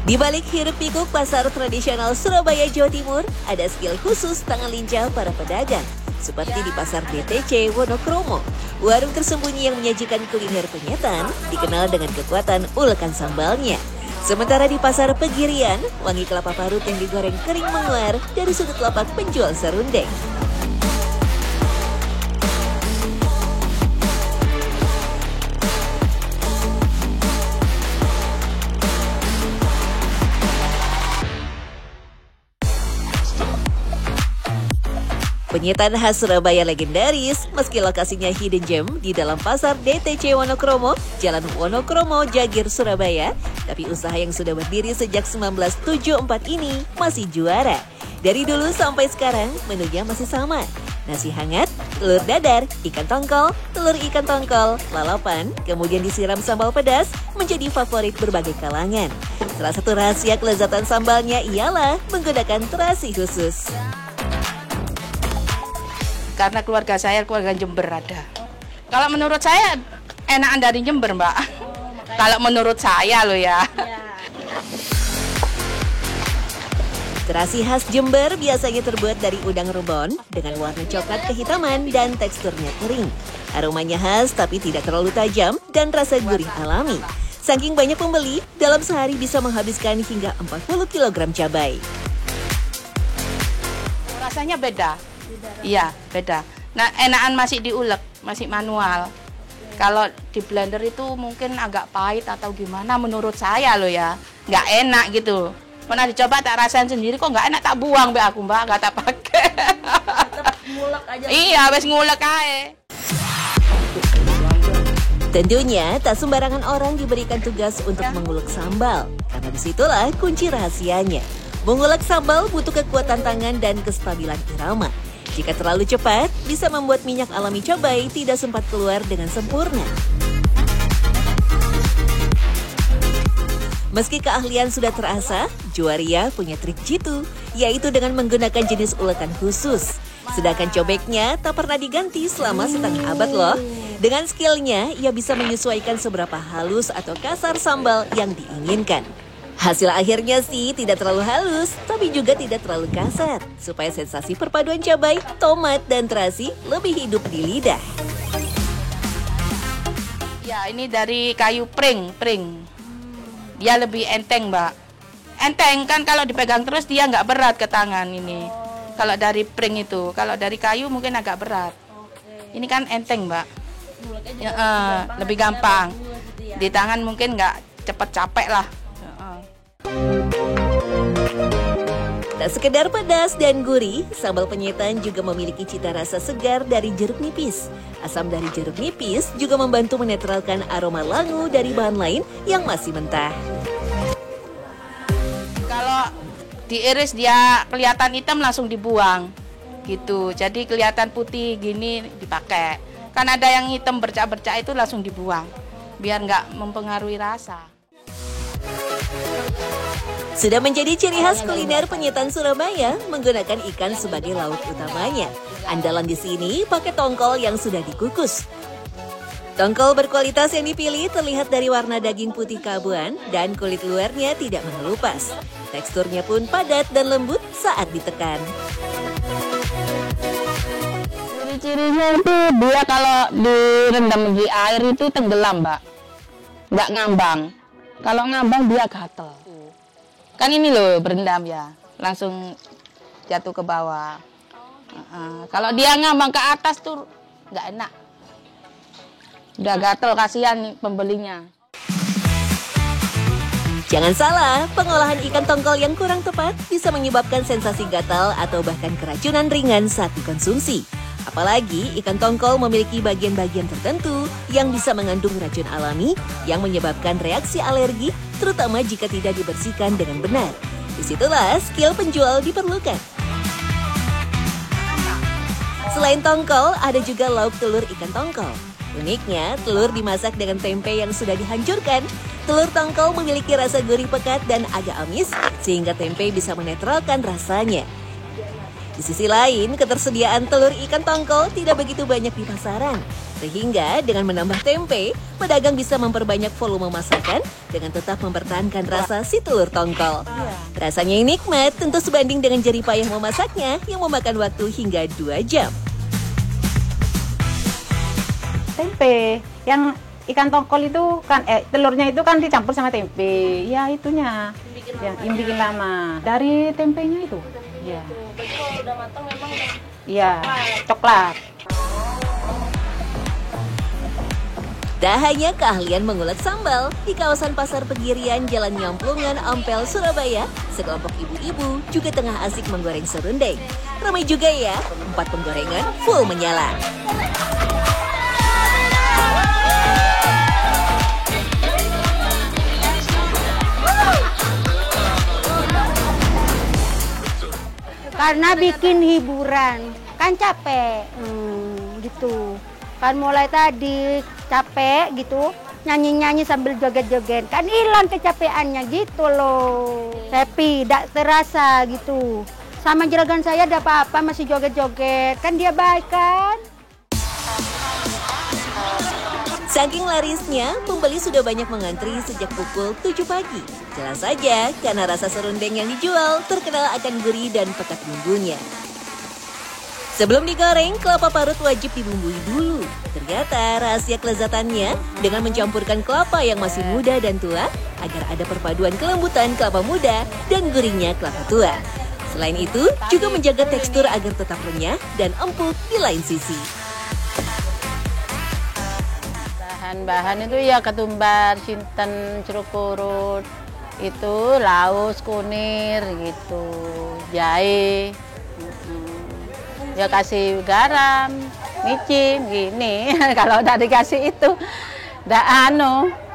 Di balik hiruk-pikuk pasar tradisional Surabaya, Jawa Timur, ada skill khusus tangan lincah para pedagang. Seperti di pasar DTC Wonokromo, warung tersembunyi yang menyajikan kuliner penyetan dikenal dengan kekuatan ulekan sambalnya. Sementara di pasar Pegirian, wangi kelapa parut yang digoreng kering mengular dari sudut lapak penjual serundeng. Penyetan khas Surabaya legendaris, meski lokasinya hidden gem di dalam pasar DTC Wonokromo, Jalan Wonokromo, Jagir, Surabaya, tapi usaha yang sudah berdiri sejak 1974 ini masih juara. Dari dulu sampai sekarang, menunya masih sama. Nasi hangat, telur dadar, ikan tongkol, telur ikan tongkol, lalapan, kemudian disiram sambal pedas, menjadi favorit berbagai kalangan. Salah satu rahasia kelezatan sambalnya ialah menggunakan terasi khusus. Karena keluarga saya keluarga Jember ada. Kalau menurut saya enakan dari Jember, Mbak. Kalau menurut saya loh ya. Terasi khas Jember biasanya terbuat dari udang rebon dengan warna coklat kehitaman dan teksturnya kering. Aromanya khas tapi tidak terlalu tajam dan rasa gurih alami. Saking banyak pembeli, dalam sehari bisa menghabiskan hingga 40 kg cabai. Rasanya beda. Iya, beda. Nah, enakan masih diulek, masih manual. Kalau di blender itu mungkin agak pahit atau gimana menurut saya loh ya. Nggak enak gitu. Pernah dicoba tak rasain sendiri kok nggak enak, tak buang be aku, Mbak, nggak tak pakai. Ngulek aja. Iya, wes ngulek aja. Tentunya tak sembarangan orang diberikan tugas untuk mengulek sambal. Karena disitulah kunci rahasianya. Mengulek sambal butuh kekuatan tangan dan kestabilan irama. Jika terlalu cepat, bisa membuat minyak alami cabai tidak sempat keluar dengan sempurna. Meski keahlian sudah terasa, Juwaria punya trik jitu, yaitu dengan menggunakan jenis ulekan khusus. Sedangkan cobeknya tak pernah diganti selama setengah abad loh. Dengan skillnya, ia bisa menyesuaikan seberapa halus atau kasar sambal yang diinginkan. Hasil akhirnya sih tidak terlalu halus, tapi juga tidak terlalu kasar, supaya sensasi perpaduan cabai, tomat, dan terasi lebih hidup di lidah. Ya, ini dari kayu pring. Dia lebih enteng, Mbak. Enteng kan kalau dipegang terus dia nggak berat ke tangan ini. Kalau dari pring itu, kalau dari kayu mungkin agak berat. Ini kan enteng, Mbak. Lebih gampang. Di tangan mungkin nggak cepat capek lah. Tak sekedar pedas dan gurih, sambal penyetan juga memiliki cita rasa segar dari jeruk nipis. Asam dari jeruk nipis juga membantu menetralkan aroma langu dari bahan lain yang masih mentah. Kalau diiris dia kelihatan hitam langsung dibuang, gitu. Jadi kelihatan putih gini dipakai. Kan ada yang hitam bercak-bercak itu langsung dibuang, biar nggak mempengaruhi rasa. Sudah menjadi ciri khas kuliner penyetan Surabaya menggunakan ikan sebagai lauk utamanya. Andalan di sini pakai tongkol yang sudah dikukus. Tongkol berkualitas yang dipilih terlihat dari warna daging putih keabuan dan kulit luarnya tidak mengelupas. Teksturnya pun padat dan lembut saat ditekan. Ciri-cirinya itu dia kalau direndam di air itu tenggelam, Mbak. Nggak ngambang. Kalau ngambang dia gatel. Kan ini loh berendam ya, langsung jatuh ke bawah. Kalau dia ngambang ke atas tuh nggak enak. Udah gatel, kasihan pembelinya. Jangan salah, pengolahan ikan tongkol yang kurang tepat bisa menyebabkan sensasi gatal atau bahkan keracunan ringan saat dikonsumsi. Apalagi ikan tongkol memiliki bagian-bagian tertentu yang bisa mengandung racun alami yang menyebabkan reaksi alergi, terutama jika tidak dibersihkan dengan benar. Disitulah skill penjual diperlukan. Selain tongkol, ada juga lauk telur ikan tongkol. Uniknya, telur dimasak dengan tempe yang sudah dihancurkan. Telur tongkol memiliki rasa gurih pekat dan agak amis, sehingga tempe bisa menetralkan rasanya. Di sisi lain, ketersediaan telur ikan tongkol tidak begitu banyak di pasaran. Sehingga dengan menambah tempe, pedagang bisa memperbanyak volume masakan dengan tetap mempertahankan rasa si telur tongkol. Rasanya yang nikmat tentu sebanding dengan jerih payah memasaknya yang memakan waktu hingga 2 jam. Tempe, yang ikan tongkol itu kan telurnya itu kan dicampur sama tempe. Ya itunya yang bikin lama. Dari tempenya itu. Ya. Kalau udah matang memang Iya, coklat. Tak hanya keahlian mengulek sambal, di kawasan Pasar Pegirian Jalan Nyamplungan, Ampel, Surabaya, sekelompok ibu-ibu juga tengah asik menggoreng serundeng. Ramai juga ya, 4 penggorengan full menyala. Karena bikin hiburan, kan capek, gitu. Kan mulai tadi capek gitu, nyanyi-nyanyi sambil joget-joget, kan hilang kecapeannya gitu loh. Happy, tidak terasa gitu. Sama juragan saya ada apa-apa masih joget-joget, kan dia baik kan. Saking larisnya, pembeli sudah banyak mengantri sejak pukul 7 pagi. Jelas saja, karena rasa serundeng yang dijual terkenal akan gurih dan pekat bumbunya. Sebelum digoreng, kelapa parut wajib dibumbui dulu. Ternyata rahasia kelezatannya dengan mencampurkan kelapa yang masih muda dan tua agar ada perpaduan kelembutan kelapa muda dan gurihnya kelapa tua. Selain itu, juga menjaga tekstur agar tetap renyah dan empuk di lain sisi. Bahan-bahan itu ya ketumbar, sinten, jeruk purut, itu laos, kunir gitu, jahe, ya kasih garam, micin gini. Kalau udah dikasih itu, ndak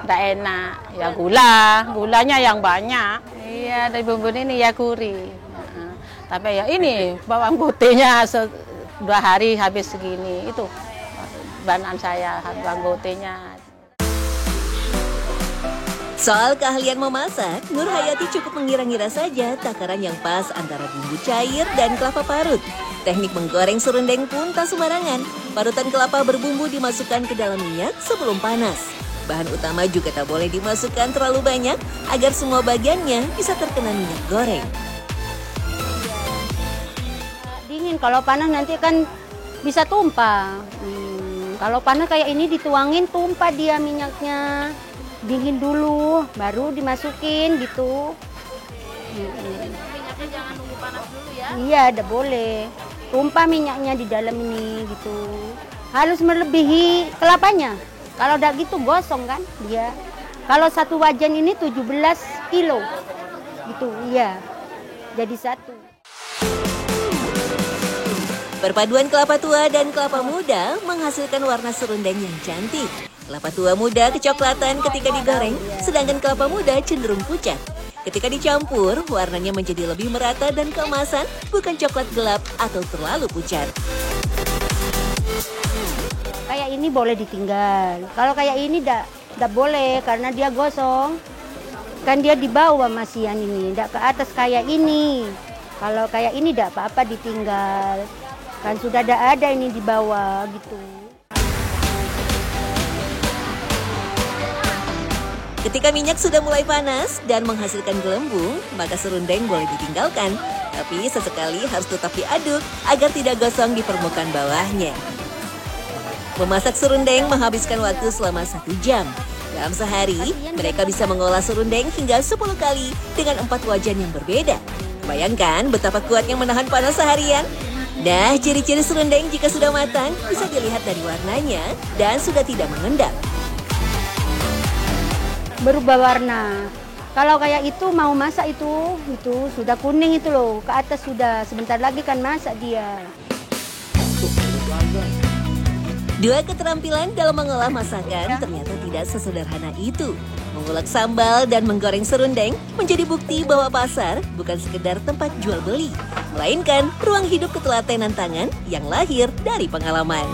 enak. Ya gulanya yang banyak. Iya, dari bumbu ini ya gurih. Tapi ya ini bawang putihnya 2 hari habis segini itu. Bahan saya, bawang putihnya. Soal keahlian memasak, Nur Hayati cukup mengira-ngira saja takaran yang pas antara bumbu cair dan kelapa parut. Teknik menggoreng serundeng pun tak sembarangan. Parutan kelapa berbumbu dimasukkan ke dalam minyak sebelum panas. Bahan utama juga tak boleh dimasukkan terlalu banyak agar semua bagiannya bisa terkena minyak goreng. Dingin, kalau panas nanti kan bisa tumpah. Kalau panas kayak ini dituangin tumpah dia minyaknya. Dingin dulu, baru dimasukin gitu. minyaknya jangan nunggu panas dulu ya. Iya, udah boleh. Tumpah minyaknya di dalam ini gitu. Harus melebihi kelapanya. Kalau udah gitu gosong kan dia. Kalau satu wajan ini 17 kilo. Gitu, iya. Jadi satu. Perpaduan kelapa tua dan kelapa muda menghasilkan warna serundeng yang cantik. Kelapa tua muda kecoklatan ketika digoreng, sedangkan kelapa muda cenderung pucat. Ketika dicampur, warnanya menjadi lebih merata dan keemasan, bukan coklat gelap atau terlalu pucat. Kayak ini boleh ditinggal. Kalau kayak ini tidak boleh karena dia gosong. Kan dia di bawah masian ini, tidak ke atas kayak ini. Kalau kayak ini tidak apa-apa ditinggal. Kan sudah ada ini di bawah gitu. Ketika minyak sudah mulai panas dan menghasilkan gelembung, maka serundeng boleh ditinggalkan. Tapi sesekali harus tetap diaduk agar tidak gosong di permukaan bawahnya. Memasak serundeng menghabiskan waktu selama 1 jam. Dalam sehari, mereka bisa mengolah serundeng hingga 10 kali dengan 4 wajan yang berbeda. Bayangkan betapa kuatnya menahan panas seharian. Nah, ciri-ciri serundeng jika sudah matang bisa dilihat dari warnanya dan sudah tidak mengendap. Berubah warna. Kalau kayak itu mau masak itu sudah kuning itu loh. Ke atas sudah, sebentar lagi kan masak dia. Dua keterampilan dalam mengolah masakan ternyata tidak sesederhana itu. Mengulek sambal dan menggoreng serundeng menjadi bukti bahwa pasar bukan sekedar tempat jual beli, melainkan ruang hidup ketelatenan tangan yang lahir dari pengalaman.